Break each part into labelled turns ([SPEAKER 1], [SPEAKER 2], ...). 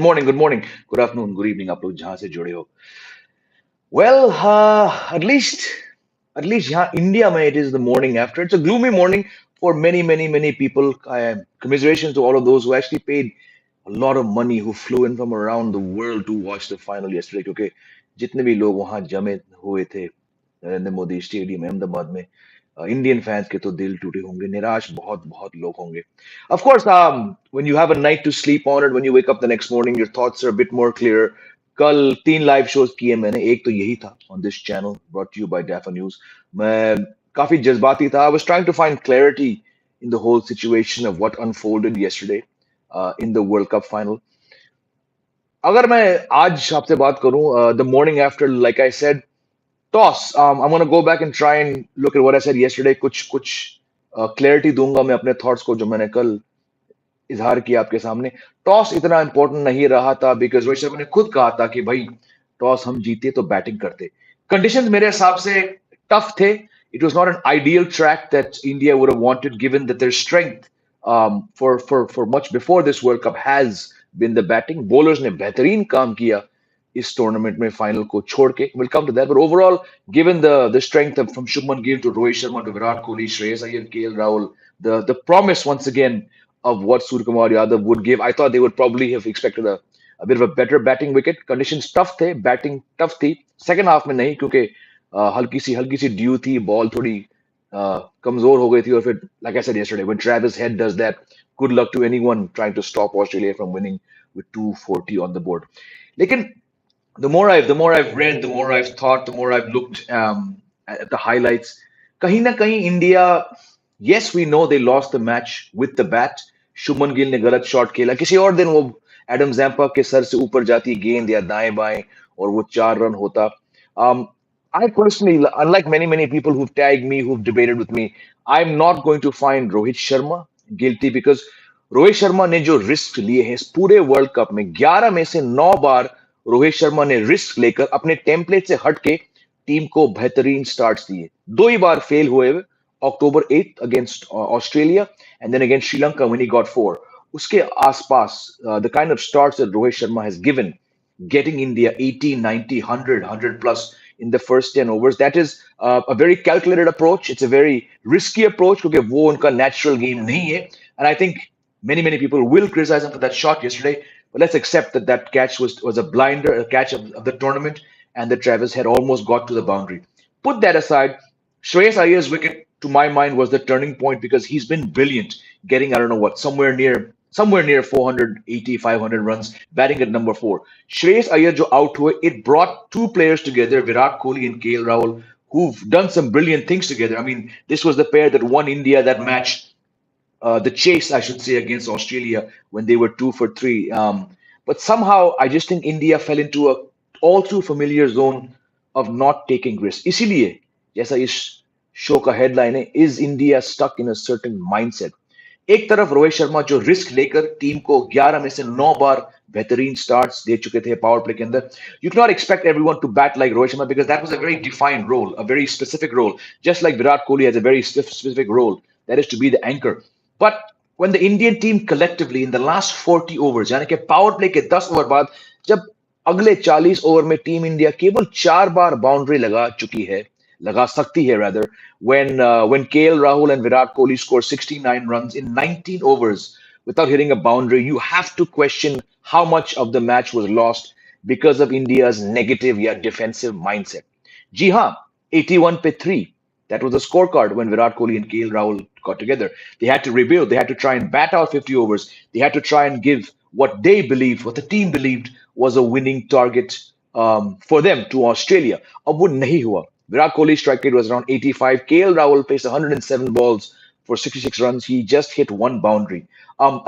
[SPEAKER 1] Morning good morning good afternoon good evening आप लोग जहां से जुड़े हो वेल एटलीस्ट यहाँ इंडिया में it is the morning after it's a gloomy morning for many people. Commiserations to all of those who actually paid a lot of money, who flew in from around the world to watch the final yesterday, क्योंकि जितने भी लोग वहां जमे हुए थे Narendra Modi stadium Ahmedabad में, Indian fans के तो दिल टूटे होंगे, निराश बहुत बहुत लोग होंगे. Of course, when you have a night to sleep on it, when you wake up the next morning, your thoughts are a bit more clear. कल 3 लाइव शोज किए मैंने, एक तो यही था on this channel brought to you by Dafa News. मैं काफी जज्बाती था. I was trying to find clarity in the whole situation of what unfolded yesterday in the World Cup final. अगर मैं आज आपसे बात करूं, the morning after, like I said, toss. I'm gonna go back and try and look at what I said yesterday. कुछ कुछ clarity दूंगा मैं अपने thoughts को जो मैंने कल इजहार किया आपके सामने. टॉस इतना इंपॉर्टेंट नहीं रहा था बिकॉज रोहित शर्मा ने खुद कहा था कि भाई टॉस हम जीते तो बैटिंग करते. कंडीशंस मेरे हिसाब से टफ थे. It was not an ideal track that India would have wanted given that their strength for much before this World Cup has been the batting. Bowlers ने बेहतरीन काम किया इस टूर्नामेंट में फाइनल को छोड़ के. We'll come to that, but overall, given the strength of from Shubman Gill to Rohit Sharma to Virat Kohli, Shreyas Iyer, KL Rahul, the promise once again of what Suryakumar Yadav would give, I thought they would probably have expected a bit of a better batting wicket. Conditions tough थे, batting tough थी. Second half में नहीं, क्योंकि हल्की C due थी, ball थोड़ी कमजोर हो गई थी, और फिर like I said yesterday, when Travis Head does that, good luck to anyone trying to stop Australia from winning with 240 on the board. लेकिन the more I've read, the more I've thought, the more I've looked at the highlights. कहीं ना कहीं India, yes we know they lost the match with the bat. Shubman Gill ने गलत shot खेला. किसी और दिन वो एडम जैम्पा के सर से ऊपर जाती गेंद या दाएं बाएं और वो 4 रन होता. Um, I personally, unlike many people who've tagged me, who've debated with me, I'm not going to find Rohit Sharma guilty because Rohit Sharma ने जो रिस्क लिए हैं इस पूरे वर्ल्ड कप में, 11 में से 9 बार रोहित शर्मा ने रिस्क लेकर अपने टेम्पलेट से हट के टीम को बेहतरीन स्टार्ट्स दिए. 2 ही बार फेल हुए हुए, October 8 against Australia and then against Sri Lanka when he got 4. उसके आसपास the kind of starts that Rohit Sharma has given, getting India 80, 90, 100 plus in the first 10 overs. That is a very calculated approach. It's a very risky approach because वो उनका natural game नहीं है. And I think many people will criticize him for that shot yesterday. But let's accept that that catch was a blinder, a catch of the tournament, and that Travis had almost got to the boundary. Put that aside, Shreyas Iyer's wicket, to my mind, was the turning point because he's been brilliant, getting, I don't know what, somewhere near 480, 500 runs, batting at number 4. Shreyas Iyer jo out हुए, it brought two players together, Virat Kohli and KL Rahul, who've done some brilliant things together. I mean, this was the pair that won India that match, the chase, I should say, against Australia when they were 2 for 3. But somehow, I just think India fell into a all too familiar zone of not taking risks. इसीलिए जैसा इस show का headline है, is India stuck in a certain mindset. एक तरफ रोहित शर्मा जो risk लेकर team को 11 में से 9 बार बेहतरीन स्टार्ट्स दे चुके थे पावर प्ले के अंदर. You can not expect everyone to bat like Rohit Sharma because that was a very defined role, a very specific role, just like Virat Kohli has a very specific role, that is to be the anchor. But when the Indian team collectively in the last 40 overs, यानी कि power play के 10 over बाद, जब अगले 40 over में team India केवल 4 बार boundary लगा चुकी है, लगा सकती है rather, when KL Rahul and Virat Kohli scored 69 runs in 19 overs without hitting a boundary, you have to question how much of the match was lost because of India's negative yet defensive mindset. जी हाँ, 81 पे 3. That was the scorecard when Virat Kohli and KL Rahul got together. They had to rebuild. They had to try and bat out 50 overs. They had to try and give what they believed, what the team believed was a winning target for them to Australia. अब वो नहीं हुआ. Virat Kohli's strike rate was around 85. KL Rahul faced 107 balls for 66 runs. He just hit one boundary.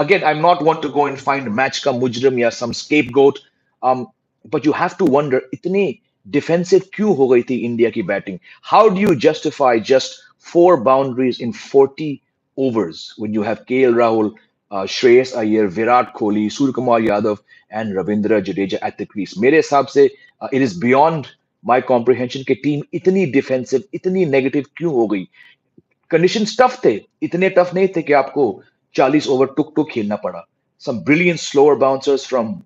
[SPEAKER 1] Again, I'm not one to go and find match ka mujrim या some scapegoat. But you have to wonder, इतनी defensive क्यों हो गई थी India की batting? How do you justify just 4 boundaries in 40 overs when you have KL Rahul, Shreyas Iyer, Virat Kohli, Suryakumar Yadav, and Ravindra Jadeja at the crease? मेरे हिसाब से it is beyond my comprehension कि team इतनी defensive, इतनी negative क्यों हो गई. Conditions tough थे, इतने टफ नहीं थे कि आपको 40 ओवर टुक टुक खेलना पड़ा. Some brilliant slower bouncers from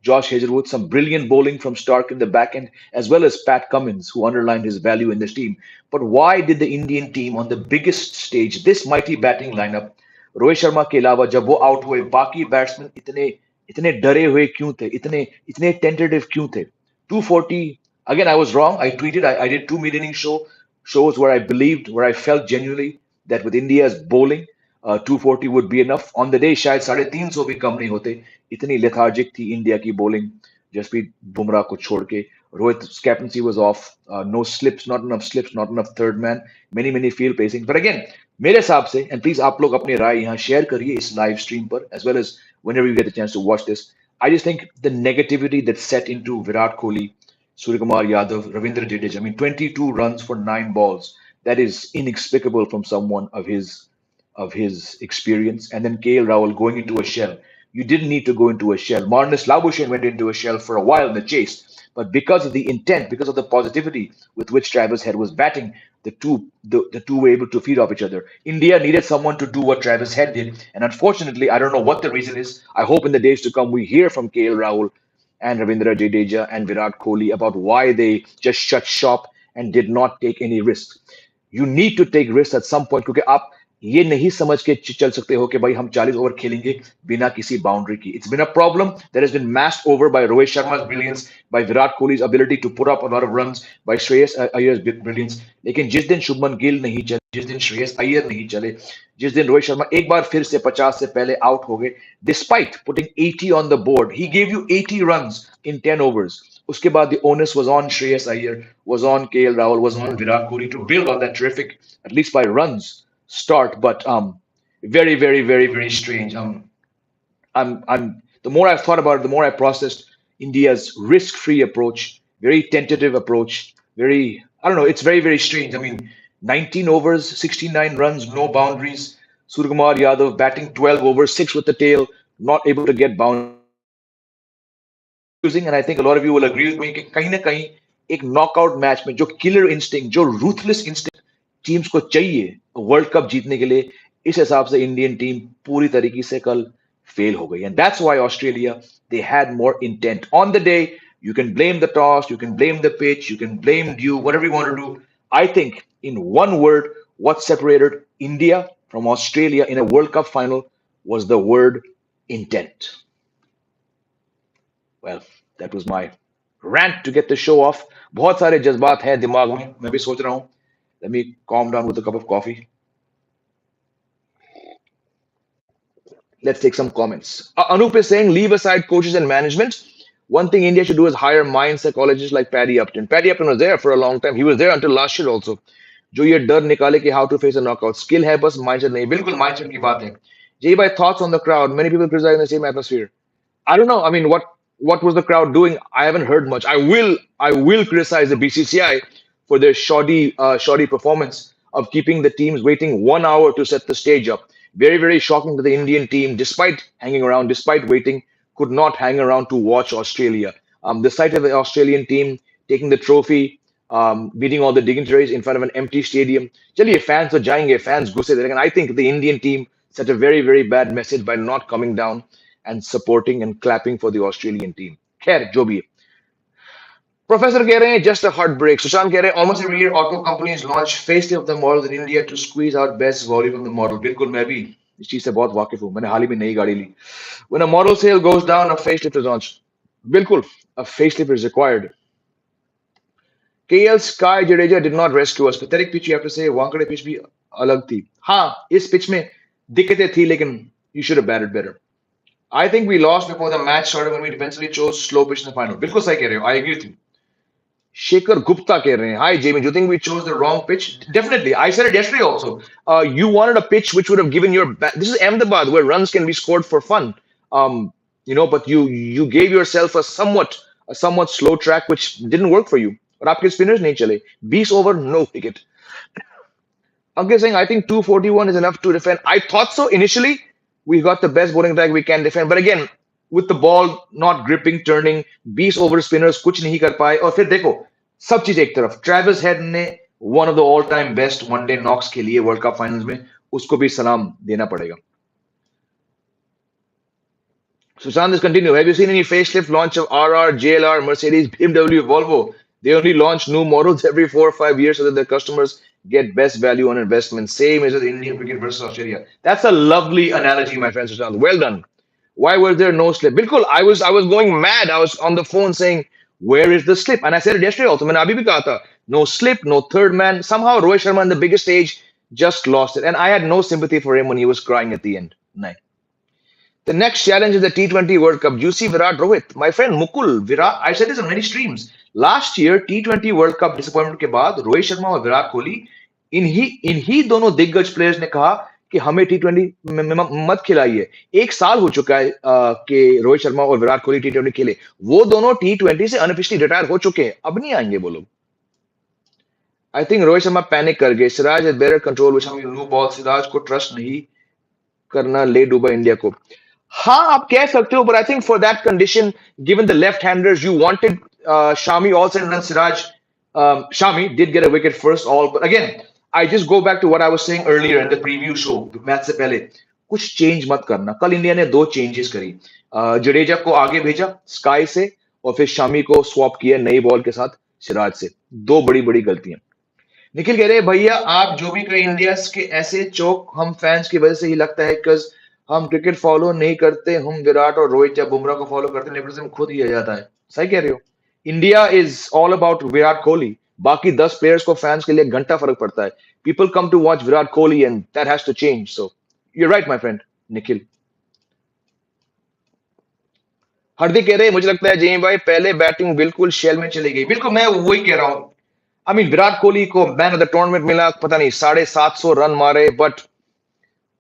[SPEAKER 1] Josh Hazelwood, some brilliant bowling from Stark in the back end, as well as Pat Cummins, who underlined his value in this team. But why did the Indian team on the biggest stage, this mighty batting lineup, Rohit Sharma के अलावा जब वो out हुए बाकी batsman इतने इतने डरे हुए क्यों थे इतने इतने टेंटेटिव क्यों थे 240 again I was wrong I tweeted I did two mid-inning shows where I believed where I felt genuinely that with India's bowling 240 would be enough on the day शायद 350 भी कम नहीं होते इतनी lethargic थी इंडिया की bowling Jasprit Bumrah को छोड़ के Rohit's captaincy was off no slips not enough third man many field pacing but again मेरे हिसाब से एंड प्लीज आप लोग अपनी राय यहाँ शेयर करिए इस लाइव स्ट्रीम पर as well as whenever you get a chance to watch this. I just think the negativity that set into Virat Kohli, Suryakumar Yadav, Ravindra Jadeja. I mean, 22 runs for 9 balls. That is inexplicable from someone of his experience. And then KL Rahul going into a shell. You didn't need to go into a shell. Marnus Labuschagne went into a shell for a while in the chase. But because of the intent, because of the positivity with which Travis Head was batting, the two were able to feed off each other. India needed someone to do what Travis Head did, and unfortunately, I don't know what the reason is. I hope in the days to come we hear from KL Rahul and Ravindra Jadeja and Virat Kohli about why they just shut shop and did not take any risks. You need to take risks at some point क्योंकि आप ये नहीं समझ के चल सकते हो कि भाई हम 40 ओवर खेलेंगे बिना किसी बाउंड्री की. It's been a problem that has been masked over by Rohit Sharma's brilliance, by Virat Kohli's ability to put up a lot of runs, by Shreyas Iyer's brilliance. लेकिन जिस दिन शुभमन गिल नहीं चले, जिस दिन श्रेयस अय्यर नहीं चले, जिस दिन रोहित शर्मा एक बार फिर से 50 से पहले आउट हो गए, despite putting 80 on the board, he gave you 80 runs in 10 overs. उसके बाद the onus was on Shreyas Iyer, was on KL Rahul, was on Virat Kohli to build on that terrific, at least by runs, start. But very strange. I'm the more I've thought about it, the more I processed India's risk-free approach, very tentative approach, very I don't know, it's very strange. I mean, 19 overs, 69 runs, no boundaries. Suryakumar Yadav batting 12 overs, six with the tail, not able to get boundaries. Very confusing, and I think a lot of you will agree with me कि कहीं ना कहीं एक knockout match में जो killer instinct जो ruthless instinct teams को चाहिए वर्ल्ड कप जीतने के लिए इस हिसाब से इंडियन टीम पूरी तरीके से कल फेल हो गई and that's why Australia they had more intent on the day you can blame the toss, you can blame the pitch, you can blame dew, whatever you want to do. I think, in one word, what separated India from Australia in a World Cup final was the word intent. Well, that was my rant to get the show off. बहुत सारे जज्बात हैं दिमाग में मैं भी सोच रहा हूँ. Let me calm down with a cup of coffee. Let's take some comments. Anup is saying, leave aside coaches and management. One thing India should do is hire mind psychologists like Paddy Upton. Paddy Upton was there for a long time. He was there until last year also. जो ये डर निकाले कि how to face a knockout. Skill है बस mindset नहीं. बिल्कुल mindset की बात है. Jay bhai, thoughts on the crowd. Many people criticize the same atmosphere. I don't know. I mean, what was the crowd doing? I haven't heard much. I will criticize the BCCI for their shoddy performance of keeping the teams waiting 1 hour to set the stage up. Very shocking that the Indian team, despite hanging around, despite waiting, could not hang around to watch Australia. The sight of the Australian team taking the trophy, meeting all the dignitaries in front of an empty stadium. चलिए fans तो जाएंगे, fans गुस्से थे, लेकिन I think the Indian team sent a very bad message by not coming down and supporting and clapping for the Australian team. खैर जो भी है. Professor कह रहे हैं just a heartbreak. सुशांत कह रहे हैं almost every year auto companies launch facelift of the model in India to squeeze out best value from the model. बिल्कुल मैं भी इस चीज से बहुत वाकिफ हूँ. मैंने हाल ही में नई गाड़ी ली. When a model sale goes down, a facelift is launched. बिल्कुल, a facelift is required. KL Sky Jadeja did not rescue us. Pathetic pitch, you have to say. वांकड़े pitch भी अलग थी. हाँ, इस pitch में दिक्कतें थी, लेकिन you should have batted better. I think we lost before the match started when we defensively chose slow pitch in the final. बिल्कुल सही कह रहे हो. I agree with you. Shekhar Gupta कह रहे हैं. Hi Jamie, do you think we chose the wrong pitch? Definitely. I said it yesterday also. You wanted a pitch which would have given your this is Ahmedabad where runs can be scored for fun. But you gave yourself a somewhat slow track which didn't work for you. और आपके spinners नहीं चले. 20 over no wicket. Ankit saying I think 241 is enough to defend. I thought so initially. We got the best bowling attack we can defend, but again with the ball not gripping, turning, 20 over spinners कुछ नहीं कर पाए और फिर देखो सब चीज एक तरफ ट्रेविस हेड ने one of the all time best one-day knocks के लिए वर्ल्ड कप फाइनल्स में उसको भी सलाम देना पड़ेगा. Sushant is continue. Have you seen any facelift launch of RR, JLR, Mercedes, BMW, Volvo? They only launch new models every 4 or 5 years so that their customers get best value on investment. Same as with Indian cricket versus Australia. That's a lovely analogy, my friend Sushant. Well done. Why was there no slip? Bilkul, I was going mad. I was on the phone saying, where is the slip? And I said it yesterday also. मैंने अभी भी कहा था, no slip, no third man. Somehow Rohit Sharma in the biggest stage just lost it. And I had no sympathy for him when he was crying at the end. No. The next challenge is the T20 World Cup. You see Virat Rohit, my friend Mukul, Virat. I said this on many streams. Last year, T20 World Cup disappointment के बाद रोहित शर्मा और विराट कोहली इन्हीं दोनों दिग्गज players ने कहा कि हमें T20 में मत खिलाइए. एक साल हो चुका है कि रोहित शर्मा और विराट कोहली T20 खेले. वो दोनों T20 से अनऑफिशियली रिटायर हो चुके हैं. अब नहीं आएंगे वो लोग. I think Rohit Sharma panic कर गए. Siraj is better control which हम नो बॉल. सिराज को ट्रस्ट नहीं करना ले डूबा इंडिया को. हाँ आप कह सकते हो, but I think for that condition, given the left-handers, you wanted Shami also, and then Siraj. Shami did get a wicket first, all, but again, I just go back to what I was saying earlier in the preview show. Match से पहले कुछ change मत करना. कल India ने दो changes करी. जडेजा को आगे भेजा स्काई से और फिर शामी को स्वैप किया नई बॉल के साथ सिराज से. दो बड़ी बड़ी गलतियां. निखिल कह रहे हैं भैया आप जो भी करें इंडिया के ऐसे चौक हम फैंस की वजह से ही लगता है, बिकॉज हम क्रिकेट फॉलो नहीं करते. हम विराट और रोहित या बुमराह को फॉलो करते हैं, नेपोटिज्म खुद ही आ जाता है. सही कह रहे हो. India is all about Virat Kohli. बाकी 10 प्लेयर्स को फैंस के लिए घंटा फर्क पड़ता है. People come to watch Virat Kohli and that has to change. So you right my friend Nikhil. Hardik कह रहे हैं मुझे लगता है जय भाई पहले बैटिंग बिल्कुल शेल में चली गई. बिल्कुल मैं वही कह रहा हूँ. आई मीन विराट कोहली को मैन ऑफ द टूर्नामेंट मिला, पता नहीं 750 रन मारे, बट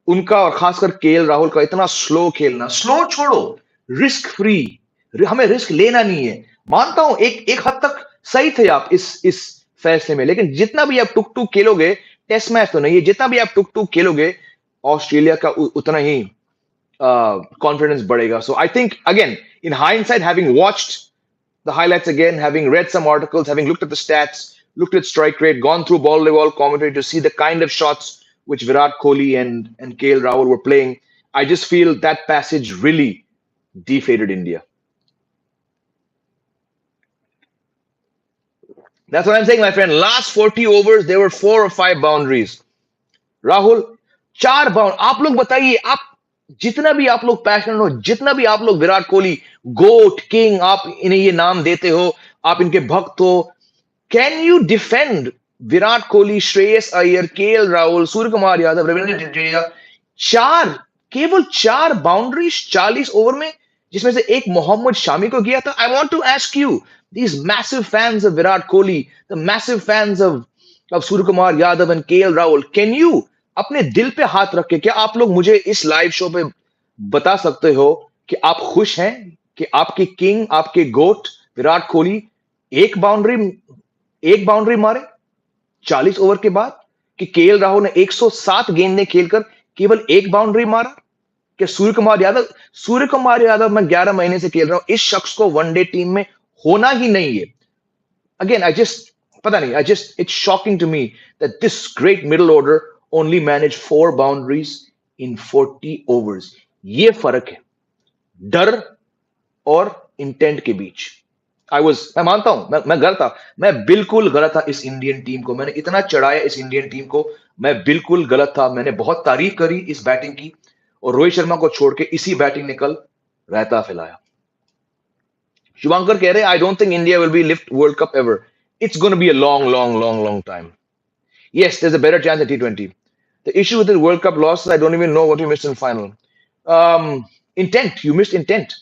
[SPEAKER 1] उनका और खासकर केएल राहुल का इतना स्लो खेलना. स्लो छोड़ो, रिस्क फ्री. हमें रिस्क लेना नहीं है. मानता हूं एक एक हद तक सही थे आप इस फैसले में, लेकिन जितना भी आप टुक टुक खेलोगे, टेस्ट मैच तो नहीं है, जितना भी आप टुक टुक खेलोगे ऑस्ट्रेलिया का उतना ही confidence बढ़ेगा. So I think again in hindsight, having watched the highlights again, having read some articles, having looked at the stats, looked at strike rate, gone through ball to ball commentary to see the kind of shots which Virat Kohli and KL Rahul were playing, I just feel that passage really deflated India. That's what I'm saying, my friend. Last 40 overs, there were 4 or 5 boundaries. Rahul 4 bound. आप लोग बताइए, आप जितना भी आप लोग passionate हो, जितना भी आप लोग विराट कोहली गोट किंग आप इन्हें ये नाम देते हो, आप इनके भक्त हो, can you defend Virat Kohli, Shreyas Iyer, KL Rahul, Surya Kumar Yadav, Ravindra Jadeja, चार, केवल 4 बाउंड्रीज 40 ओवर में, जिसमें से एक मोहम्मद शामी को किया था. I want to ask you, these massive fans of Virat Kohli, the massive fans of Surya Kumar Yadav and KL Rahul, can you अपने दिल पे हाथ रख के क्या आप लोग मुझे इस लाइव शो पे बता सकते हो कि आप खुश हैं कि आपके किंग, आपके गोट विराट कोहली एक बाउंड्री मारे 40 ओवर के बाद, कि केएल राहुल ने 107 गेंदें खेलकर केवल एक बाउंड्री मारा, कि सूर्य कुमार यादव मैं 11 महीने से खेल रहा हूं, इस शख्स को वनडे टीम में होना ही नहीं है. अगेन पता नहीं, it's shocking to me that this great middle order only managed 4 boundaries in 40 overs. ये फर्क है डर और इंटेंट के बीच. मैं मानता हूं मैं गलत था. मैं बिल्कुल गलत था इस इंडियन टीम को. मैंने इतना चढ़ाया इस इंडियन टीम को. मैं बिल्कुल गलत था. मैंने बहुत तारीफ करी इस बैटिंग की, और रोहित शर्मा को छोड़ के इसी बैटिंग ने कल रायता फैलाया. शुभंकर कह रहे हैं I don't think India will be lift world cup ever. It's going to be a long time. Yes, there's a better chance at T20. The issue with the World Cup losses, I don't even know what you missed in final. Intent. You missed intent.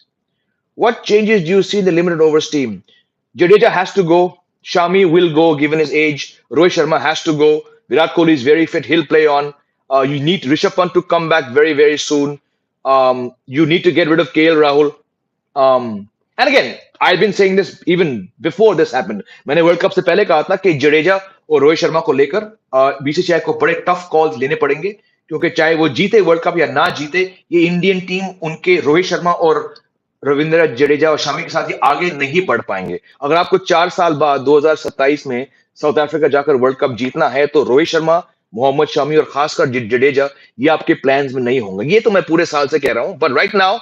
[SPEAKER 1] What changes do you see in the limited overs team? Jadeja has to go. Shami will go given his age. Rohit Sharma has to go. Virat Kohli is very fit. He'll play on. You need Rishabh Pant to come back very, very soon. You need to get rid of KL Rahul. And again, I've been saying this even before this happened. मैंने world cup से पहले कहा था कि जडेजा और रोहित शर्मा को लेकर BCCI को बड़े टफ कॉल्स लेने पड़ेंगे, क्योंकि चाहे वो जीते वर्ल्ड कप या ना जीते, ये इंडियन टीम उनके रोहित शर्मा और रविंद्र जडेजा और शामी के साथ ये आगे नहीं बढ़ पाएंगे. अगर आपको 4 साल बाद 2027 में साउथ अफ्रीका जाकर वर्ल्ड कप जीतना है, तो रोहित शर्मा, मोहम्मद शामी और खासकर जडेजा ये आपके प्लान्स में नहीं होंगे. ये तो मैं पूरे साल से कह रहा हूं. But right now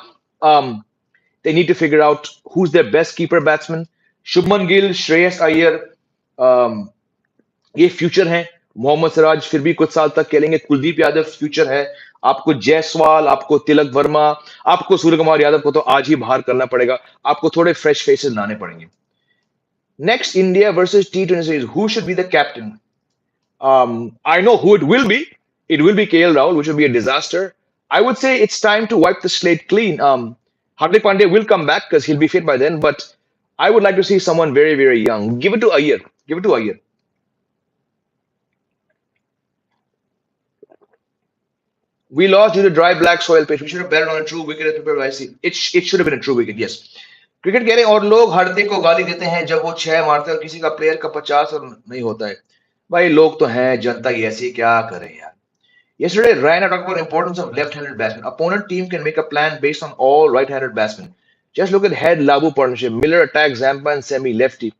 [SPEAKER 1] They need to figure out who's their best keeper batsman. Shubman Gill, Shreyas Iyer, um, ये फ्यूचर है. मोहम्मद सिराज फिर भी कुछ साल तक खेलेंगे. कुलदीप यादव फ्यूचर है. आपको जायसवाल, आपको तिलक वर्मा, आपको सूर्य कुमार यादव को तो आज ही बाहर करना पड़ेगा. आपको थोड़े फ्रेश फेसेस लाने पड़ेंगे. Next, India versus T20 series. Who should be the captain? I know who it will be. It will be KL Rahul, which will be a disaster. I would say it's time to wipe the slate clean. Hardik Pandya will come back because he'll be fit by then, but I would like to see someone very, very young. Give it to Iyer. Give it to Iyer. We lost due to dry black soil pitch. We should have betted on a true wicket as prepared by C. It should have been a true wicket, yes. Cricket कह रहे हैं और लोग हार्दिक को गाली देते हैं जब वो 6 मारते हैं और किसी का प्लेयर का 50 और नहीं होता है. भाई लोग तो हैं, जनता ही ऐसी, क्या करें यार. Yesterday, Ryan talked about importance of left-handed batsmen. Opponent team can make a plan based on all right-handed batsmen. Just look at head Labu partnership. Miller attacks Zampa and Semi lefty.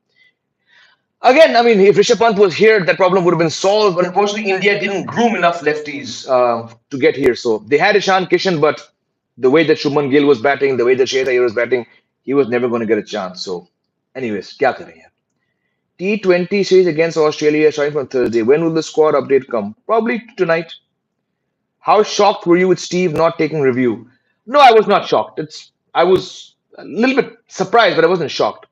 [SPEAKER 1] Again, I mean, if Rishabh Pant was here, that problem would have been solved. But unfortunately, India didn't groom enough lefties to get here. So they had Ishan Kishan, but the way that Shubman Gill was batting, the way that Shreyas Iyer was batting, he was never going to get a chance. So, anyways, kya kare yaar. T20 series against Australia starting from Thursday. When will the squad update come? Probably tonight. How shocked were you with Steve not taking review? No, I was not shocked. I was a little bit surprised, but I wasn't shocked.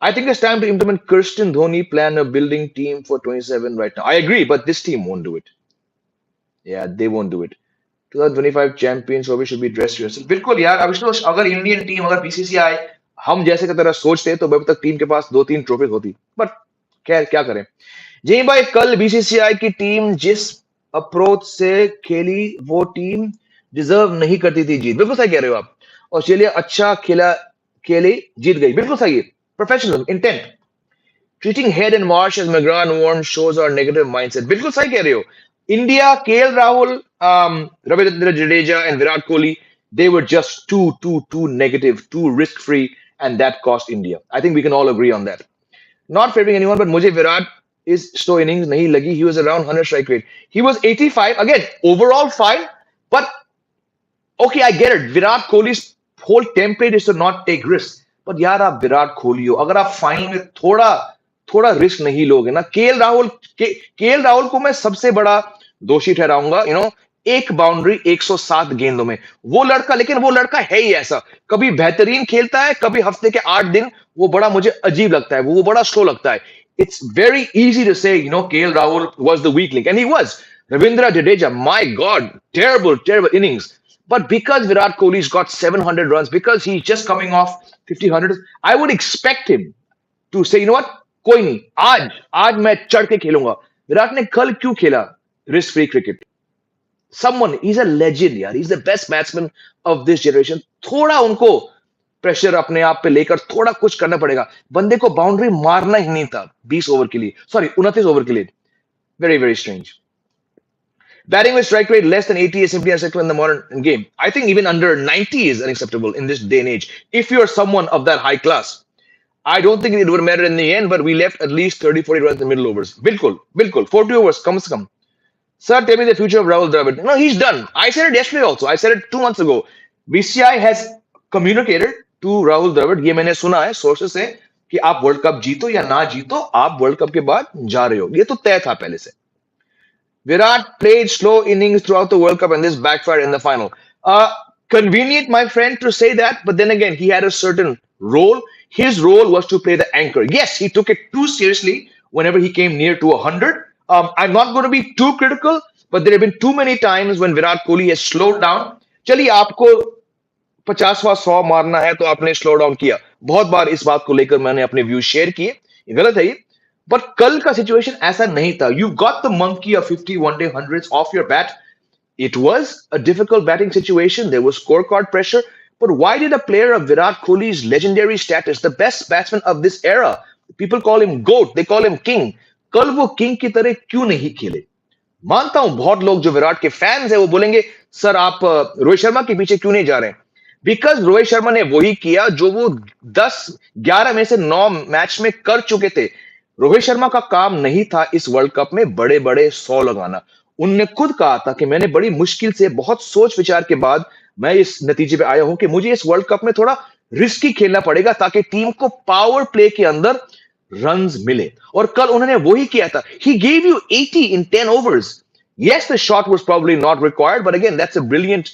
[SPEAKER 1] I think it's time to implement Kirsten Dhoni plan of building team for 27 right now. I agree, but this team won't do it. Yeah, they won't do it. 2025 champions trophy should be dressed yourself. बिल्कुल यार, अविश्वास अगर Indian team अगर BCCI हम जैसे की तरह सोचते तो अब तक टीम के पास 2-3 ट्रॉफी होती. बट खैर क्या करें. जी भाई, कल बीसीसीआई की टीम जिस अप्रोच से खेली वो टीम डिजर्व नहीं करती थी जीत. बिल्कुल सही कह रहे हो आप. ऑस्ट्रेलिया अच्छा खेली जीत गई. बिल्कुल सही. Professional intent. Treating Head and Marsh as McGrath and Warren shows our negative mindset. बिल्कुल सही कह रहे हो. India, KL Rahul, Ravindra Jadeja and Virat Kohli, they were just too negative, too risk-free, and that cost India. I think we can all agree on that. Not favoring anyone, but मुझे Virat is slow innings नहीं लगी. He was around 100 strike rate. He was 85. Again, overall fine, but okay, I get it. Virat Kohli's whole template is to not take risks. But यार आप विराट कोहली हो, अगर आप final में थोड़ा रिस्क नहीं लोगे ना. केएल राहुल को मैं सबसे बड़ा दोषी ठहराऊंगा. एक बाउंड्री 107 गेंदों में वो लड़का, लेकिन वो लड़का है ही ऐसा. कभी बेहतरीन खेलता है, कभी हफ्ते के 8 दिन वो बड़ा मुझे अजीब लगता है, वो बड़ा स्लो लगता है. It's very easy to say, KL Rahul was the weak link, and he was. Ravindra Jadeja, my God, terrible innings. But because Virat Kohli's got 700 runs, because he's just coming off 50 I would expect him to say, you know what, कोई नहीं, आज मैं चढ़ के खेलूंगा. विराट ने कल क्यों खेला risk free cricket? Someone, he's a legend यार. He's the best batsman of this generation. थोड़ा उनको प्रेशर अपने आप पे लेकर थोड़ा कुछ करना पड़ेगा. बंदे को बाउंड्री मारना ही नहीं था 20 ओवर के लिए, सॉरी 29 ओवर के लिए. Very, very strange. Batting with strike rate less than 80 is simply unacceptable in the modern game. I think even under 90 is unacceptable in this day and age. If you're someone of that high class, I don't think it would matter in the end, but we left at least 30-40 runs in the middle overs. Bilkul. 40 overs, come se kam. Sir, tell me the future of Rahul Dravid. No, he's done. I said it yesterday also. I said it 2 months ago. BCI has communicated to Rahul Dravid, ये मैंने सुना है sources से, कि आप world cup जीतो या ना जीतो, आप वर्ल्ड कप के बाद जा रहे हो. ये तो तय था पहले से. Virat played slow innings throughout the World Cup and this backfired in the final. Convenient, my friend, to say that, but then again, he had a certain role. His role was to play the anchor. Yes, he took it too seriously whenever he came near to 100. I'm not going to be too critical, but there have been too many times when Virat Kohli has slowed down. चलिए आपको 50वां 100 मारना है तो आपने slow down किया. बहुत बार इस बात को लेकर मैंने अपने व्यूज शेयर किए. ये गलत है ये. बट कल का सिचुएशन ऐसा नहीं था. You got the monkey of 50 one-day hundreds off your bat. It was a difficult batting situation. There was scorecard pressure. But why did a player of Virat Kohli's legendary status, the best batsman of this era, people call him GOAT, they call him King, कल वो king की तरह क्यों नहीं खेले? मानता हूं बहुत लोग जो विराट के फैंस हैं वो बोलेंगे सर आप रोहित शर्मा के पीछे क्यों नहीं जा रहे हैं? बिकॉज रोहित शर्मा ने वही किया जो वो 10-11 में से 9 मैच में कर चुके थे. रोहित शर्मा का काम नहीं था इस वर्ल्ड कप में बड़े बड़े 100 लगाना. उनने खुद कहा था कि मैंने बड़ी मुश्किल से बहुत सोच विचार के बाद मैं इस नतीजे पे आया हूं कि मुझे इस वर्ल्ड कप में थोड़ा रिस्की खेलना पड़ेगा ताकि टीम को पावर प्ले के अंदर रन्स मिले। और कल उन्होंने वही किया था। He gave you 80 in 10 overs. Yes, the shot was probably not required, but again, that's a brilliant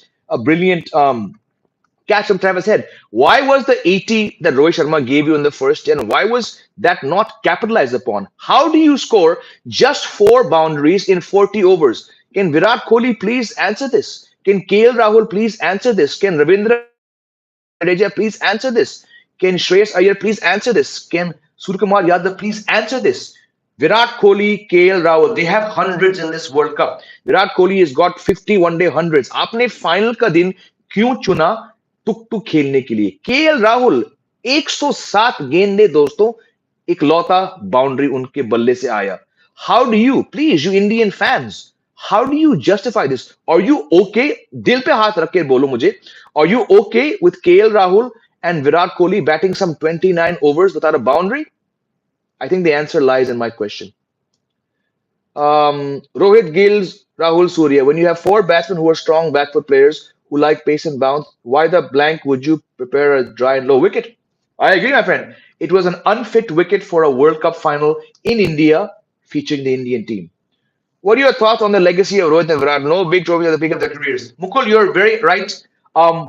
[SPEAKER 1] catch from Travis Head. Why was the 80 that Rohit Sharma gave you in the first 10? Why was that not capitalized upon? How do you score just 4 boundaries in 40 overs? Can Virat Kohli please answer this? Can KL Rahul please answer this? Can Ravindra Jadeja please answer this? Can Shreyas Iyer please answer this? Can Suryakumar Yadav please answer this? Virat Kohli, KL Rahul, they have hundreds in this World Cup. Virat Kohli has got 50 one-day hundreds. आपने final का दिन क्यों चुना टुक टुक खेलने के लिए? KL Rahul 107 गेंदे दोस्तों, इकलौता बाउंड्री उनके बल्ले से आया। How do you, please you Indian fans, how do you justify this? Are you okay? दिल पे हाथ रख के बोलो मुझे, are you okay with KL Rahul and Virat Kohli batting some 29 overs without a boundary? I think the answer lies in my question. Rohit, Gills, Rahul, Surya. When you have four batsmen who are strong back foot players who like pace and bounce, why the blank would you prepare a dry and low wicket? I agree, my friend. It was an unfit wicket for a World Cup final in India featuring the Indian team. What are your thoughts on the legacy of Rohit and Virat? No big trophies at the peak of their careers. Mukul, you're very right.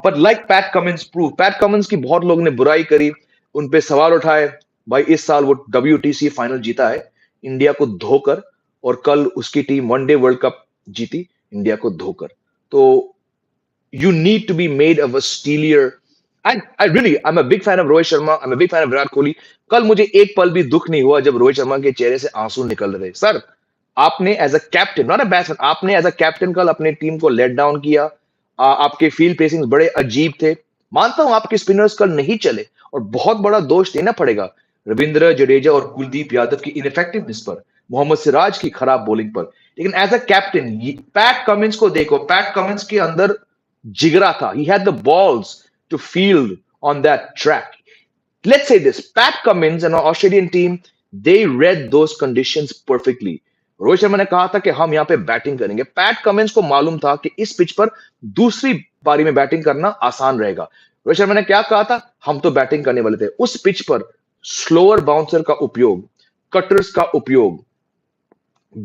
[SPEAKER 1] But like Pat Cummins proved, Pat Cummins की बहुत लोगों ने बुराई करी, उन पे सवाल उठाए। भाई इस साल वो WTC फाइनल जीता है इंडिया को धोकर, और कल उसकी टीम वनडे वर्ल्ड कप जीती इंडिया को धोकर। तो you need to be made of a steelier. I'm a big fan of Rohit Sharma. I'm a big fan of Virat Kohli. कल मुझे एक पल भी दुख नहीं हुआ जब रोहित शर्मा के चेहरे से आंसू निकल रहे। सर, आपने as a captain, not a batsman, आपने एज अ कैप्टन कल अपनी टीम को लेट डाउन किया। आपके फील्ड पेसिंग बड़े अजीब थे। मानता हूं आपके स्पिनर्स कल नहीं चले, और बहुत बड़ा दोष देना पड़ेगा रविंद्र जडेजा और कुलदीप यादव की इनफेक्टिवनेस पर, मोहम्मद सिराज की खराब बॉलिंग पर। लेकिन as a captain Pat Cummins को देखो, पैट कमिंस के अंदर जिगरा था। He had the balls to field on that track. Let's say this, Pat Cummins and our Australian team, they read those conditions perfectly. Rohit Sharma ने कहा था कि हम यहाँ पे बैटिंग करेंगे। पैट कमिंस को मालूम था कि इस पिच पर दूसरी पारी में बैटिंग करना आसान रहेगा। रोहित शर्मा ने क्या कहा था? हम तो बैटिंग करने वाले थे। उस पिच पर स्लोअर बाउंसर का उपयोग, कटर्स का उपयोग,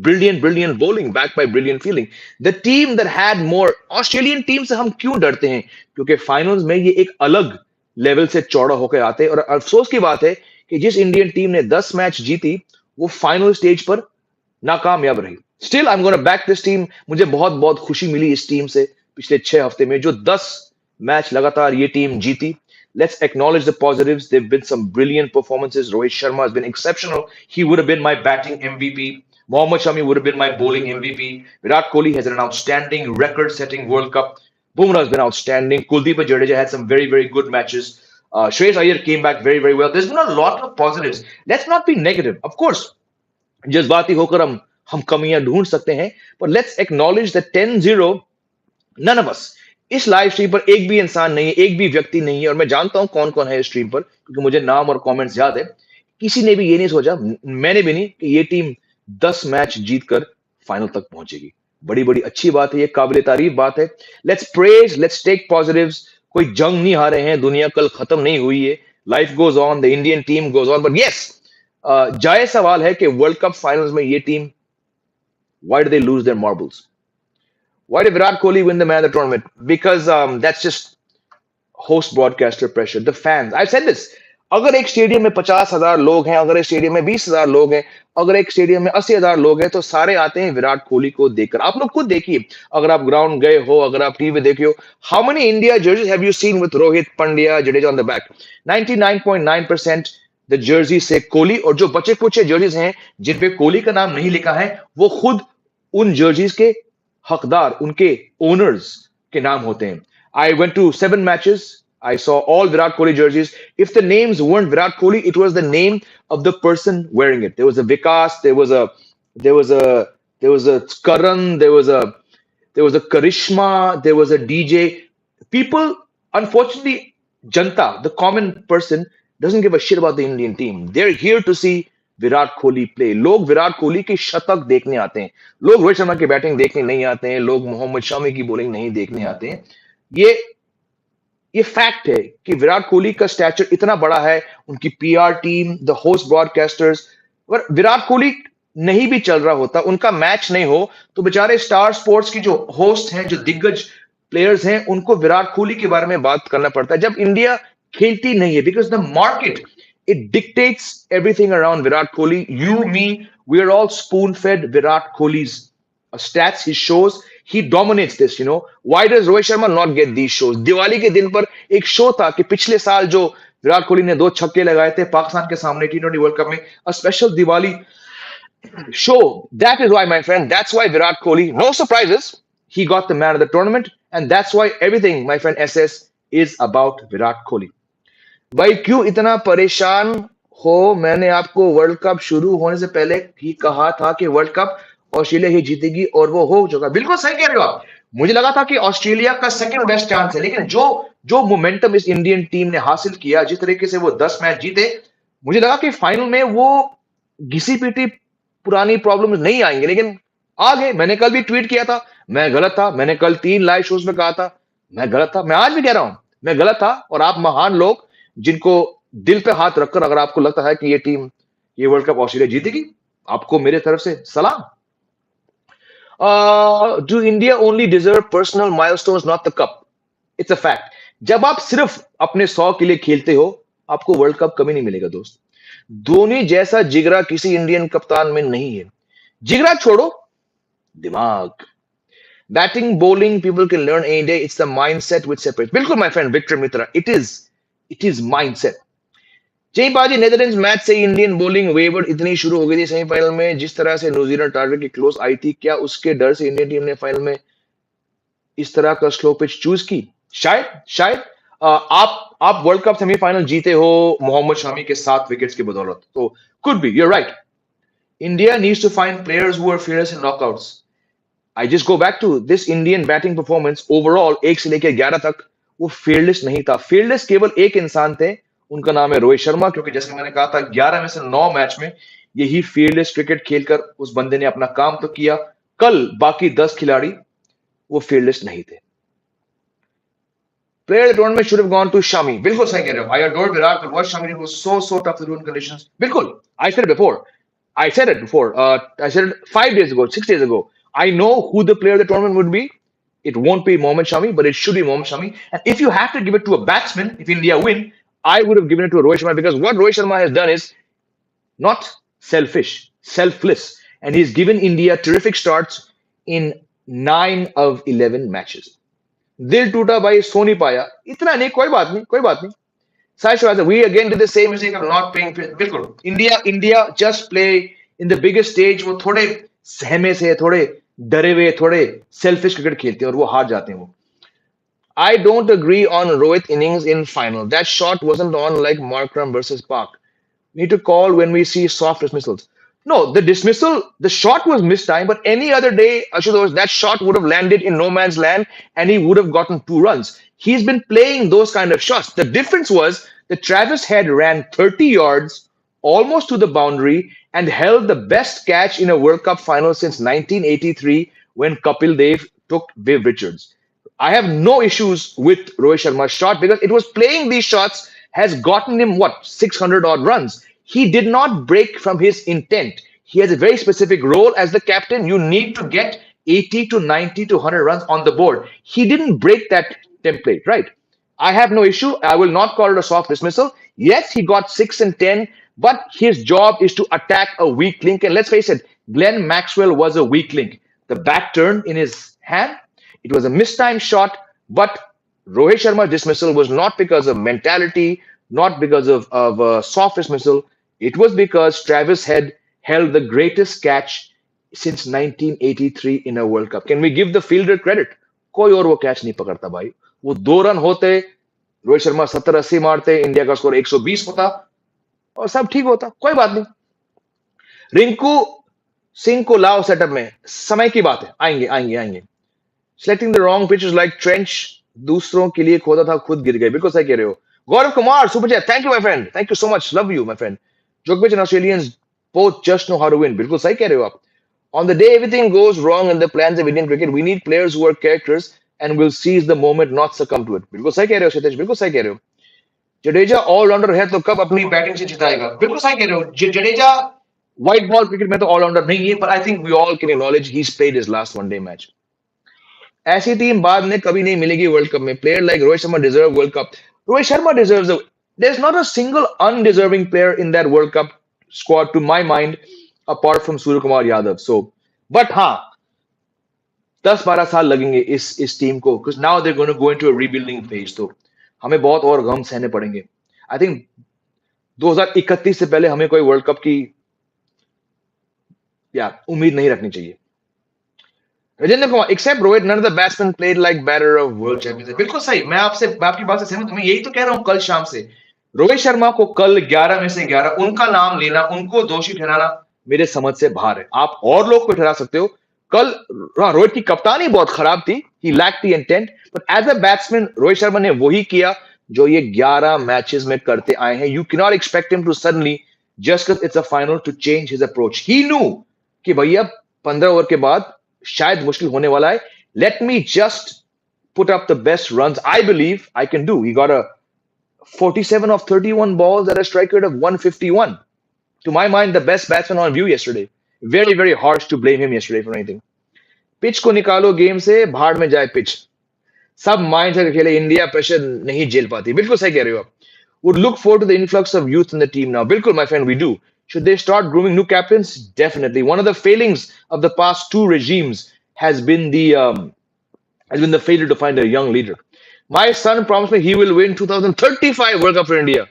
[SPEAKER 1] brilliant bowling backed by brilliant fielding. The team that had more, Australian team से हम क्यों डरते हैं? क्योंकि फाइनल्स में ये एक अलग लेवल से चौड़ा होकर आते हैं। और अफसोस की बात है कि जिस इंडियन टीम ने 10 मैच जीती, वो फाइनल स्टेज पर नाकामयाब रही। Still I am gonna back this team. मुझे बहुत बहुत खुशी मिली इस टीम से पिछले 6 हफ्ते में, जो 10 मैच लगातार ये टीम जीती। Let's acknowledge the positives. There've been some brilliant performances. Rohit Sharma has been exceptional. He would have been my batting MVP. Mohammad Shami would have been my bowling MVP. Virat Kohli has an outstanding record-setting World Cup. Bumrah has been outstanding. Kuldeep Jadeja had some very good matches. Shreyas Iyer came back very well. There's been a lot of positives. Let's not be negative. Of course, जज्बाती होकर हम कमियां ढूंढ सकते हैं, but let's acknowledge that 10-0, none of us, इस live stream पर एक भी इंसान नहीं है, एक भी व्यक्ति नहीं है, और मैं जानता हूं कौन कौन है इस स्ट्रीम पर, क्योंकि मुझे नाम और कमेंट्स याद है। किसी ने भी ये नहीं सोचा, मैंने भी नहीं, कि ये टीम 10 मैच जीतकर फाइनल तक पहुंचेगी। बड़ी बड़ी अच्छी बात है, ये काबिल तारीफ बात है। Let's praise, let's take positives. कोई जंग नहीं हारे हैं, दुनिया कल खत्म नहीं हुई है। Life goes on, the Indian team goes on. But yes, जायज सवाल है कि वर्ल्ड कप फाइनल्स में ये team, why do they lose their marbles? Why did Virat Kohli win the man of the tournament? Because that's just host broadcaster pressure. The fans. I've said this. अगर एक stadium में 50,000 लोग हैं, अगर एक stadium में 20,000 लोग हैं, अगर एक स्टेडियम में 80,000 लोग हैं, तो सारे आते हैं विराट कोहली को देखकर। आप लोग खुद देखिए, अगर आप ग्राउंड गए हो, अगर आप टीवी देखे हो, how many India jerseys have you seen with Rohit, Pandya, Jadeja on the back? 99.9% the Jersey से कोहली, और जो बचे कुछ जर्सीज हैं जिन पे कोहली का नाम नहीं लिखा है, वो खुद उन जर्सीज के हकदार, उनके ओनर्स के नाम होते हैं। I went to 7 matches. I saw all Virat Kohli jerseys. If the names weren't Virat Kohli, it was the name of the person wearing it. There was a Vikas, there was a Karan, there was a Karishma, there was a DJ. People, unfortunately, Janta, the common person, doesn't give a shit about the Indian team. They're here to see Virat Kohli play. लोग विराट कोहली की शतक देखने आते हैं, लोग रोहित शर्मा की batting देखने नहीं आते हैं, लोग मोहम्मद शमी की बॉलिंग नहीं देखने आते हैं। ये फैक्ट है कि विराट कोहली का स्टैचर इतना बड़ा है, उनकी PR team, the host broadcasters, अगर विराट कोहली नहीं भी चल रहा होता, उनका मैच नहीं हो, तो बेचारे स्टार स्पोर्ट्स की जो होस्ट हैं, जो दिग्गज प्लेयर्स हैं, उनको विराट कोहली के बारे में बात करना पड़ता है जब इंडिया खेलती नहीं है, because the market it dictates everything around Virat Kohli. You, me, we're all spoon fed Virat Kohli's stats, his shows. He dominates this, you know. Why does Rohit Sharma not get these shows? Diwali के दिन पर एक show था कि पिछले साल जो विराट कोहली ने दो छक्के लगाए थे पाकिस्तान के सामने टी20 वर्ल्ड कप में, a special Diwali show. That is why, my friend, that's why Virat Kohli, no surprises, he got the man of the tournament, and that's why everything, my friend SS, is about Virat Kohli. भाई क्यों इतना परेशान हो? मैंने आपको world cup शुरू होने से पहले ही कहा था कि वर्ल्ड कप ऑस्ट्रेलिया ही जीतेगी और वो हो चुका। बिल्कुल सही कह रहे हो आप। मुझे लगा था कि ऑस्ट्रेलिया का सेकंड बेस्ट चांस है, लेकिन जो जो मोमेंटम इस इंडियन टीम ने हासिल किया, जिस तरीके से वो 10 मैच जीते, मुझे लगा कि फाइनल में वो घिसी पीटी पुरानी प्रॉब्लम्स नहीं आएंगे, लेकिन आ गए। मैंने कल भी ट्वीट किया था, मैं गलत था। मैंने कल 3 लाइव शोज में कहा था मैं गलत था। मैं आज भी कह रहा हूं मैं गलत था, और आप महान लोग जिनको दिल पे हाथ रखकर अगर आपको लगता है कि ये टीम ये वर्ल्ड कप ऑस्ट्रेलिया जीतेगी, आपको मेरे तरफ से सलाम। Do India only deserve personal milestones not the cup? It's a fact. जब आप सिर्फ अपने 100 के लिए खेलते हो, आपको वर्ल्ड कप कभी नहीं मिलेगा दोस्त। धोनी जैसा जिगरा किसी इंडियन कप्तान में नहीं है। जिगरा छोड़ो, दिमाग। Batting bowling people can learn any day, it's the mindset which separates. बिल्कुल my friend Victor Mitra, it is mindset. Jai Baji, Netherlands match से इंडियन बॉलिंग वेवर्ड इतनी शुरू हो गई थी सेमीफाइनल में, जिस तरह से न्यूजीलैंड टारगेट की क्लोज आई थी, क्या उसके डर से इंडियन टीम ने फाइनल में इस तरह का स्लो पिच चूज की? शायद आप वर्ल्ड कप सेमीफाइनल जीते हो मोहम्मद शामी के 7 विकेट्स की बदौलत, तो could be, you're right. India needs to find players who are fearless in knockouts. I just go back to this Indian batting performance overall, 1 से लेकर 11 तक वो फेयरलेस नहीं था। फेयरलेस केवल एक इंसान थे, उनका नाम है रोहित शर्मा, क्योंकि जैसे मैंने कहा था 11 में से 9 मैच में यही फेयरलेस क्रिकेट खेलकर उस बंदे ने अपना काम तो किया। कल बाकी 10 खिलाड़ी वो फेयरलेस नहीं थे। Player tournament should have gone to Shami. बिल्कुल सही कह रहे हो। I adore Virat but what Shami was so tough to do in conditions. बिल्कुल, I said before I said it before. I said it 5 days ago, 6 days ago. I know who the player of the tournament would be. It won't be Mohammad Shami, but it should be Mohammad Shami. And if you have to give it to a batsman, if India win, I would have given it to Rohit Sharma, because what Rohit Sharma has done is not selfish, selfless. And he's given India terrific starts in 9 of 11 matches. दिल टूटा भाई सो नहीं पाया, इतना नहीं, कोई बात नहीं, कोई बात नहीं। We again did the same mistake of not playing. बिल्कुल, India just play in the biggest stage. वो थोड़े सहमे से, थोड़े डरे हुए, थोड़े सेल्फिश क्रिकेट खेलते हैं और वो हार जाते हैं वो। I don't agree on Rohit innings in final. That shot wasn't on like Markram versus Park. We need to call when we see soft dismissals. No, the shot was mistimed, but any other day, Ashutosh, that shot would have landed in no man's land and he would have gotten 2 runs. He's been playing those kind of shots. The difference was that Travis Head ran 30 yards almost to the boundary and held the best catch in a World Cup final since 1983 when Kapil Dev took Viv Richards. I have no issues with Rohit Sharma's shot because it was playing these shots has gotten him what 600 odd runs. He did not break from his intent. He has a very specific role as the captain. You need to get 80 to 90 to 100 runs on the board. He didn't break that template, right? I have no issue. I will not call it a soft dismissal. Yes, he got 6 and 10, but his job is to attack a weak link. And let's face it, Glenn Maxwell was a weak link. The bat turned in his hand. It was a mistimed shot, but Rohit Sharma's dismissal was not because of mentality, not because of soft dismissal. It was because Travis Head held the greatest catch since 1983 in a World Cup. Can we give the fielder credit? कोई और वो catch नहीं पकड़ता भाई। वो 2 run होते, रोहित शर्मा 70-80 मारते, India का स्कोर 120 होता और सब ठीक होता, कोई बात नहीं। रिंकू सिंह को लाओ सेटअप में, समय की बात है, आएंगे। Selecting the wrong pitches like trench, दूसरों के लिए खोदा था, खुद गिर गए। बिल्कुल सही कह रहे हो। Gaurav Kumar super chat, thank you my friend, thank you so much, love you my friend. Djokovic and Australians both just know how to win. बिल्कुल सही कह रहे हो आप। On the day everything goes wrong in the plans of Indian cricket, we need players who are characters. and will seize the moment, not succumb to it. बिल्कुल सही कह रहे हो क्षितिज, बिल्कुल सही कह रहे हो. जडेजा ऑलराउंडर है तो कब अपनी बैटिंग से जिताएगा? बिल्कुल सही कह रहे हो. जडेजा व्हाइट बॉल क्रिकेट में तो ऑलराउंडर नहीं है, but I think we all can acknowledge he's played his last one day match. ऐसी टीम बाद में कभी नहीं मिलेगी वर्ल्ड कप में. Player like Rohit Sharma deserve world cup. Rohit Sharma deserves. There's not a single undeserving player in that World Cup squad to my mind apart from Surya Kumar Yadav. So, but हाँ, 10-12 साल लगेंगे इस टीम को, because now they're going to go into a rebuilding phase. तो हमें बहुत और गम सहने पड़ेंगे. I think 2031 से पहले हमें कोई वर्ल्ड कप की या उम्मीद नहीं रखनी चाहिए. Rajendra Kumar, except Rohit none of the batsman played like batter of world champions. बिल्कुल सही. मैं आपकी बात से सहमत हूं. मैं यही तो कह रहा हूं कल शाम से. रोहित शर्मा को कल 11 में से 11 उनका नाम लेना, उनको दोषी ठहराना मेरे समझ से बाहर है. आप और लोग को ठहरा सकते हो. कल रोहित की कप्तानी बहुत खराब थी. He lacked the intent, but as a batsman Rohit Sharma ने वही किया जो ये 11 मैचेस में करते आए हैं. You can not expect him to suddenly just because it's a final to change his approach. He knew कि भैया 15 ओवर के बाद शायद मुश्किल होने वाला है. Let me just put up the best runs I believe I can do. He got a 47 of 31 balls at a strike rate of 151. To my mind, the best batsman on view yesterday. Very, very harsh to blame him yesterday for anything. Pitch को निकालो game से, भाड़ में जाए pitch. सब mind से खेले, India pressure नहीं झेल पाती. बिल्कुल सही कह रहे हो आप. Would look forward to the influx of youth in the team now. Bilkul, my friend, we do. Should they start grooming new captains? Definitely. One of the failings of the past two regimes has been the failure to find a young leader. My son promised me he will win 2035 World Cup for India.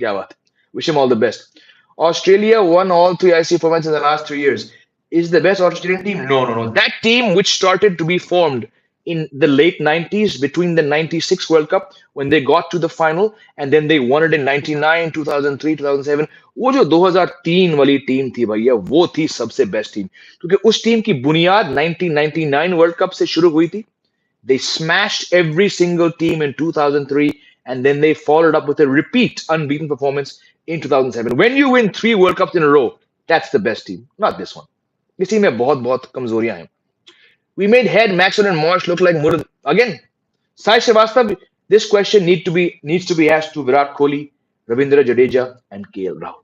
[SPEAKER 1] Kya baat. Wish him all the best. Australia won all three IC formats in the last 3 years. Is the best Australian team? No, no, no. That team which started to be formed in the late 90s between the 96 World Cup when they got to the final and then they won it in 99, 2003, 2007. वो जो 2003 वाली team थी भैया, वो थी सबसे best team, क्योंकि उस टीम की बुनियाद 1999 वर्ल्ड कप से शुरू हुई थी. They smashed every single team in 2003 and then they followed up with a repeat unbeaten performance in 2007. When you win 3 World Cups in a row, that's the best team, not this one. इस team में बहुत बहुत कमजोरियां हैं. We made Head, Maxwell, and Marsh look like Murad. Again, Sai Srivastav, this question needs to be asked to Virat Kohli, Ravindra Jadeja, and KL Rahul.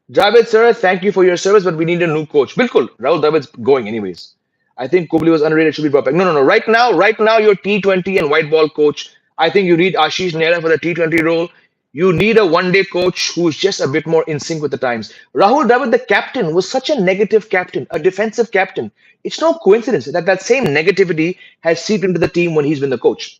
[SPEAKER 1] Dravid, sir, thank you for your service, but we need a new coach. Bilkul, Rahul Dravid's going anyways. I think Kohli was underrated, should be brought back. No, no, no. Right now, you're T20 and white ball coach. I think you need Ashish Nehra for the T20 role. You need a one-day coach who's just a bit more in sync with the times. Rahul Dravid, the captain, was such a negative captain, a defensive captain. It's no coincidence that same negativity has seeped into the team when he's been the coach.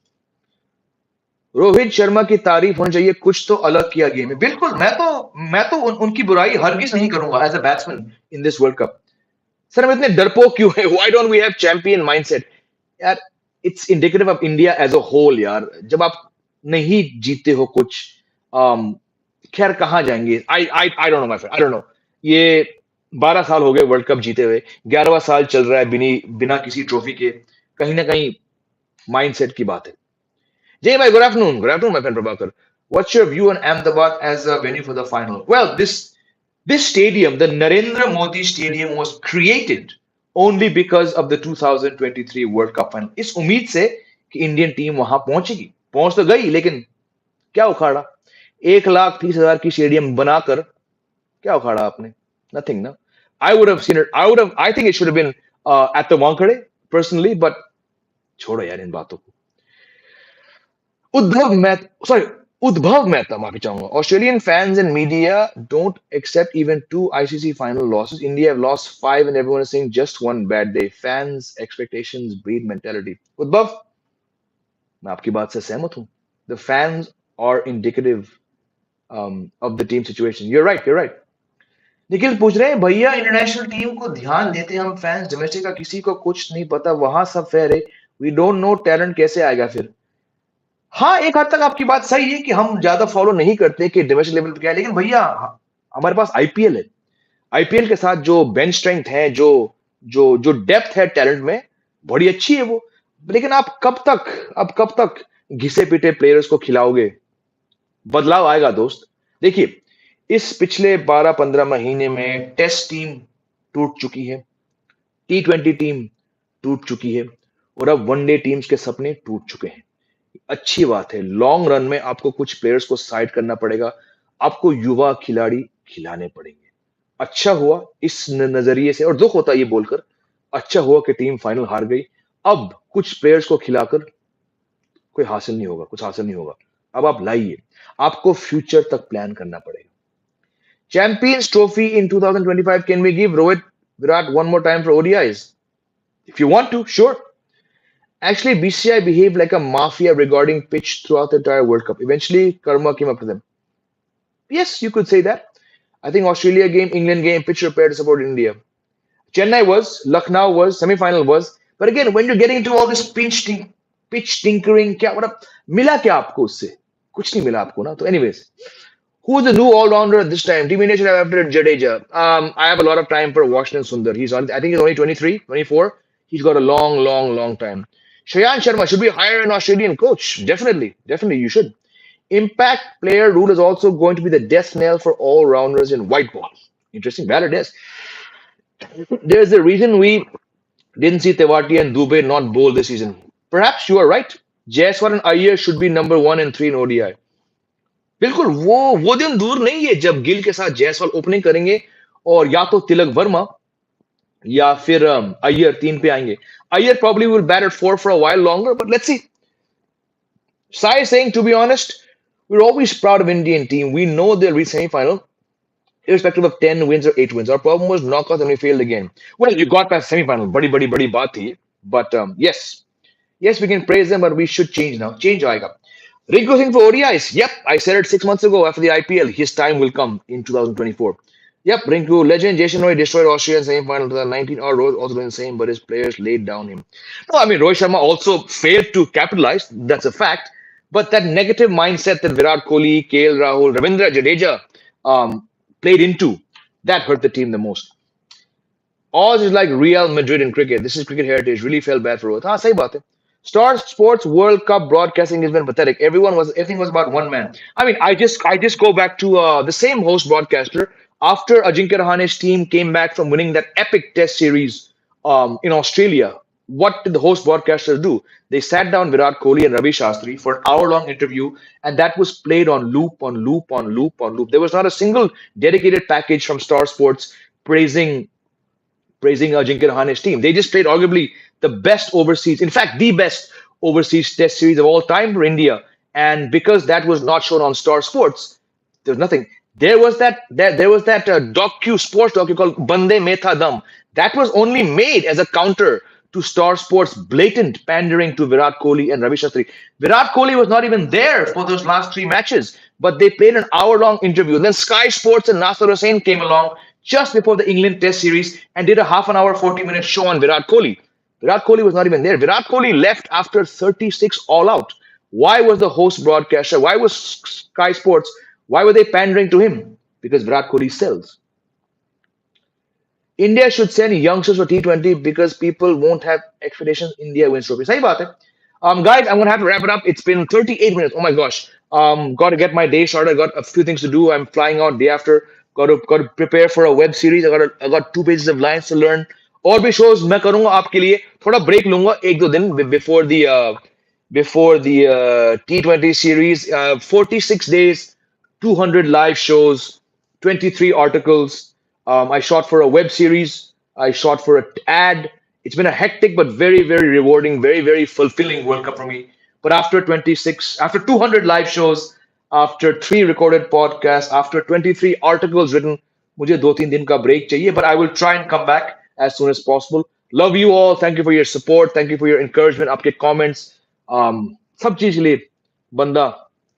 [SPEAKER 1] Rohit Sharma की तारीफ होनी चाहिए, कुछ तो अलग किया game में. बिल्कुल, मैं तो उनकी बुराई हरगिज नहीं करूंगा as a batsman in this world cup. Sir हम इतने डरपोक क्यों हैं? Why don't we have champion mindset? यार, it's indicative of India as a whole यार. जब आप नहीं जीते हो कुछ, खैर कहाँ जाएंगे? I don't know my friend. I don't know. ये 12 साल हो गए वर्ल्ड कप जीते हुए, 11वां साल चल रहा है बिना किसी ट्रॉफी के. कहीं ना कहीं माइंडसेट की बात है. Jay bhai, good afternoon. Good afternoon, my friend Prabhakar. What's your view on Ahmedabad as a venue for the final? Well, this stadium, the Narendra Modi Stadium, was created only because of the 2023 World Cup final. इस उम्मीद से कि Indian team वहां पहुंचेगी, पहुंच तो गई, लेकिन क्या उखाड़ा? 1,30,000 की स्टेडियम बनाकर क्या उखाड़ा आपने? Nothing, ना. I would have seen it. I think it should have been at the Wankhede personally, but छोड़ो यार इन बातों को. Udbhav Mehta, माफी चाहूंगा. Australian fans and media don't accept even 2 ICC final losses. India have lost 5 and everyone is saying just one bad day. Fans' expectations breed mentality. Udbhav, मैं आपकी बात से सहमत हूं. The fans are indicative of the team situation. You're right. Nikhil पूछ रहे हैं, भैया इंटरनेशनल टीम को ध्यान देते हम फैंस, डोमेस्टिक का किसी को कुछ नहीं पता, वहां सब फेयर है. वी डोंट नो टैलेंट कैसे आएगा फिर. हाँ, एक हद तक आपकी बात सही है कि हम ज्यादा फॉलो नहीं करते कि डोमेस्टिक लेवल पे क्या है, लेकिन भैया हमारे पास आईपीएल है. आईपीएल के साथ जो बेंच स्ट्रेंथ है, जो डेप्थ है टैलेंट में, बड़ी अच्छी है वो. लेकिन आप कब तक घिसे पिटे प्लेयर्स को खिलाओगे? बदलाव आएगा दोस्त. देखिए, इस पिछले 12-15 महीने में टेस्ट टीम टूट चुकी है, T20 टीम टूट चुकी है, और अब वनडे टीम्स के सपने टूट चुके हैं। अच्छी बात है, लॉन्ग रन में आपको कुछ प्लेयर्स को साइड करना पड़ेगा, आपको युवा खिलाड़ी खिलाने पड़ेंगे। अच्छा हुआ इस नजरिए से, और दुख होता है ये बोलकर, अच्छा हुआ कि टीम फाइनल हार गई। अब कुछ प्लेयर्स को खिलाकर कोई हासिल नहीं होगा, कुछ हासिल नहीं होगा। अब आप लाइए, आपको फ्यूचर तक प्लान करना पड़ेगा। Champions trophy in 2025, can we give Rohit Virat one more time for ODIs? If you want to, sure. Actually, BCI behaved like a mafia regarding pitch throughout the entire World Cup. Eventually, karma came up to them. Yes, you could say that. I think Australia game, England game, pitch repair to support India. Chennai was, Lucknow was, semi-final was. But again, when you're getting into all this pitch tinkering, क्या मतलब मिला क्या आपको उससे? कुछ नहीं मिला आपको ना. तो anyways, who's the new all-rounder this time? Team India should have after Jadeja. I have a lot of time for Washington Sundar. I think he's only 23, 24. He's got a long, long, long time. Shayan Sharma should be hire an Australian coach. Definitely, definitely, you should. Impact player rule is also going to be the death knell for all-rounders in white ball. Interesting, valid, yes. There's a reason we didn't see Tewati and Dubey not bowl this season. Perhaps you are right. Jaiswal and Iyer should be number 1 and 3 in ODI. बिल्कुल वो दिन दूर नहीं है जब गिल के साथ Jaiswal opening करेंगे और या तो तिलक वर्मा या फिर अय्यर तीन पे आएंगे. Iyer probably will bat at 4 for a while longer, but let's see. Sai is saying, to be honest, we're always proud of Indian team. We know they'll reach semi-final, irrespective of 10 wins or 8 wins. Our problem was knockouts and we failed again. Well, you got past semi-final. Badi baat thi. But yes, yes, we can praise them, but we should change now. Change aayega. Rinku Singh for ODIs. Yep, I said it 6 months ago after the IPL. His time will come in 2024. Yep, Rinku, legend Jason Roy destroyed Austria in semi-final 2019. Or Rohit also doing the same, but his players laid down him. No, I mean Rohit Sharma also failed to capitalize. That's a fact. But that negative mindset that Virat Kohli, KL Rahul, Ravindra Jadeja played into, that hurt the team the most. Oz is like Real Madrid in cricket. This is cricket heritage. Really felt bad for Rohit. हाँ सही बात है. Star Sports World Cup broadcasting has been pathetic. Everything was about one man. I mean, I just go back to the same host broadcaster after Ajinkya Rahane's team came back from winning that epic Test series in Australia. What did the host broadcasters do? They sat down Virat Kohli and Ravi Shastri for an hour-long interview, and that was played on loop, on loop, on loop, on loop. There was not a single dedicated package from Star Sports praising Ajinkya Rahane's team. They just played arguably the best overseas, in fact, the best overseas Test series of all time for India. And because that was not shown on Star Sports, there was nothing. There was that sports docu called Bande Metha Dam. That was only made as a counter to Star Sports' blatant pandering to Virat Kohli and Ravi Shastri. Virat Kohli was not even there for those last three matches, but they played an hour-long interview. And then Sky Sports and Nasser Hussain came along just before the England Test series and did a half an hour, 40-minute show on Virat Kohli. Virat Kohli was not even there. Virat Kohli left after 36 all out. Why was the host broadcaster? Why was Sky Sports? Why were they pandering to him? Because Virat Kohli sells. India should send youngsters for T20 because people won't have expectations. India wins trophy. Sahi baat hai. Guys, I'm gonna have to wrap it up. It's been 38 minutes. Oh my gosh. Got to get my day started. Got a few things to do. I'm flying out day after. Got to prepare for a web series. I got 2 pages of lines to learn. और भी shows मैं करूंगा आपके लिए. थोड़ा break लूंगा एक दो दिन before the T20 series. 46 days, 200 live shows, 23 articles. I shot for a web series. I shot for an ad. It's been a hectic but very, very rewarding, very, very fulfilling World Cup for me. But after 200 live shows, after 3 recorded podcasts, after 23 articles written, मुझे 2-3 दिन का break चाहिए. But I will try and come back as soon as possible. Love you all. Thank you for your support. Thank you for your encouragement. आपके comments. सब चीज के लिए बंदा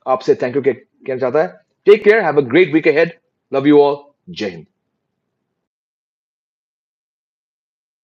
[SPEAKER 1] आपसे thank you कहना चाहता है. Take care. Have a great week ahead. Love you all. Jai Hind.